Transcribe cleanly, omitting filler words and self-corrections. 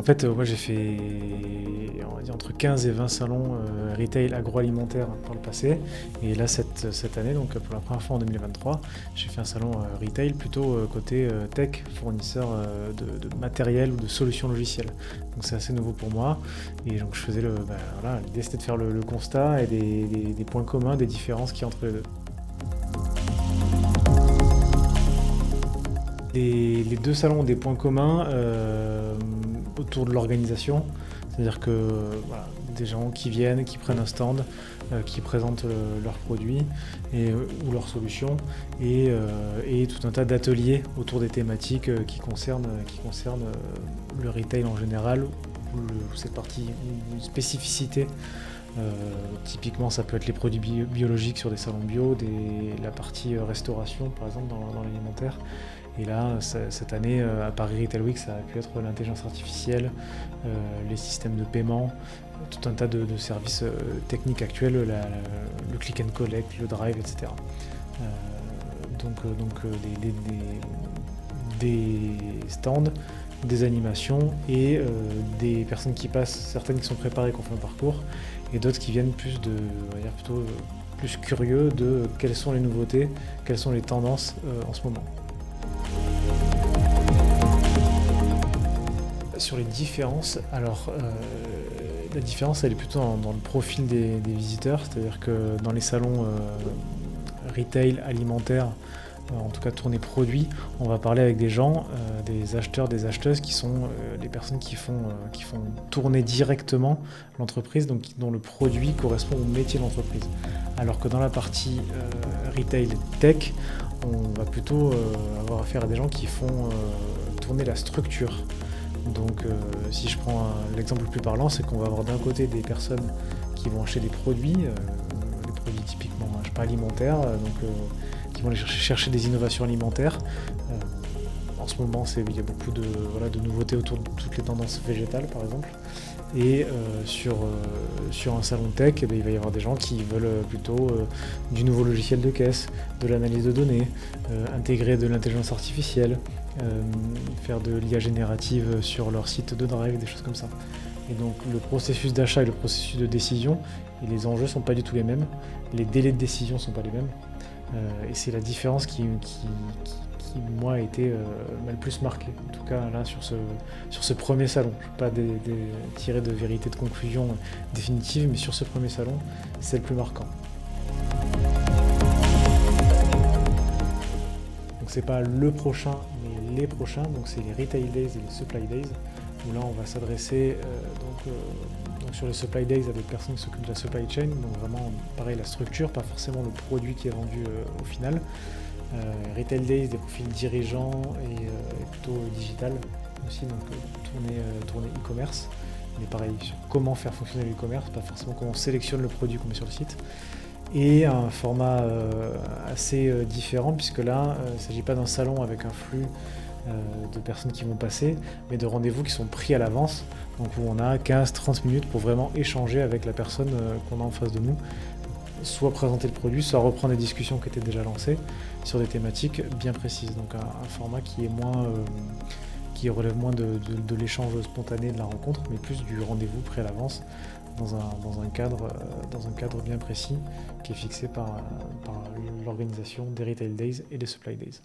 En fait, moi j'ai fait, on va dire, entre 15 et 20 salons retail agroalimentaire par le passé. Et là, cette année, donc pour la première fois en 2023, j'ai fait un salon retail plutôt côté tech, fournisseur de matériel ou de solutions logicielles. Donc c'est assez nouveau pour moi. Et donc je faisais voilà, l'idée c'était de faire le constat et des points communs, des différences qu'il y a entre les deux. Les deux salons ont des points communs autour de l'organisation, c'est-à-dire que voilà, des gens qui viennent, qui prennent un stand, qui présentent leurs produits ou leurs solutions, et tout un tas d'ateliers autour des thématiques qui concernent le retail en général, ou cette partie, une spécificité. Typiquement, ça peut être les produits biologiques sur des salons bio, la partie restauration, par exemple, dans l'alimentaire. Et là, cette année, à Paris Retail Week, ça a pu être l'intelligence artificielle, les systèmes de paiement, tout un tas de services techniques actuels, le click and collect, le drive, etc. Des stands, des animations et des personnes qui passent, certaines qui sont préparées, qui ont fait un parcours, et d'autres qui viennent on va dire plutôt plus curieux de quelles sont les nouveautés, quelles sont les tendances en ce moment. Sur les différences, alors la différence elle est plutôt dans le profil des visiteurs, c'est-à-dire que dans les salons retail alimentaire, en tout cas tournés produits, on va parler avec des gens, des acheteurs, des acheteuses qui sont les personnes qui font tourner directement l'entreprise, donc dont le produit correspond au métier de l'entreprise. Alors que dans la partie retail tech, on va plutôt avoir affaire à des gens qui font tourner la structure. Donc si je prends l'exemple le plus parlant, c'est qu'on va avoir d'un côté des personnes qui vont acheter des produits typiquement je sais pas, alimentaires, qui vont aller chercher des innovations alimentaires. En ce moment, il y a beaucoup de nouveautés autour de toutes les tendances végétales, par exemple. Et sur un salon tech, il va y avoir des gens qui veulent plutôt du nouveau logiciel de caisse, de l'analyse de données, intégrer de l'intelligence artificielle, faire de l'IA générative sur leur site de drive, des choses comme ça. Et donc le processus d'achat et le processus de décision, et les enjeux ne sont pas du tout les mêmes, les délais de décision ne sont pas les mêmes. Et c'est la différence qui moi, a été le plus marquée, en tout cas là sur ce premier salon. Je ne vais pas tirer de vérité de conclusion définitive, mais sur ce premier salon, c'est le plus marquant. Donc c'est pas le prochain, mais les prochains, donc c'est les Retail Days et les Supply Days, où là on va s'adresser donc sur les Supply Days à des personnes qui s'occupent de la supply chain, donc vraiment pareil la structure, pas forcément le produit qui est vendu au final. Retail Days, des profils dirigeants et plutôt digital aussi, donc tourner e-commerce, mais pareil sur comment faire fonctionner le e-commerce, pas forcément comment on sélectionne le produit qu'on met sur le site. Et un format assez différent, puisque là, il ne s'agit pas d'un salon avec un flux de personnes qui vont passer, mais de rendez-vous qui sont pris à l'avance, donc où on a 15-30 minutes pour vraiment échanger avec la personne qu'on a en face de nous, soit présenter le produit, soit reprendre des discussions qui étaient déjà lancées sur des thématiques bien précises. Donc un format qui relève moins de l'échange spontané de la rencontre, mais plus du rendez-vous pris à l'avance dans un cadre bien précis qui est fixé par l'organisation des Retail Days et des Supply Days.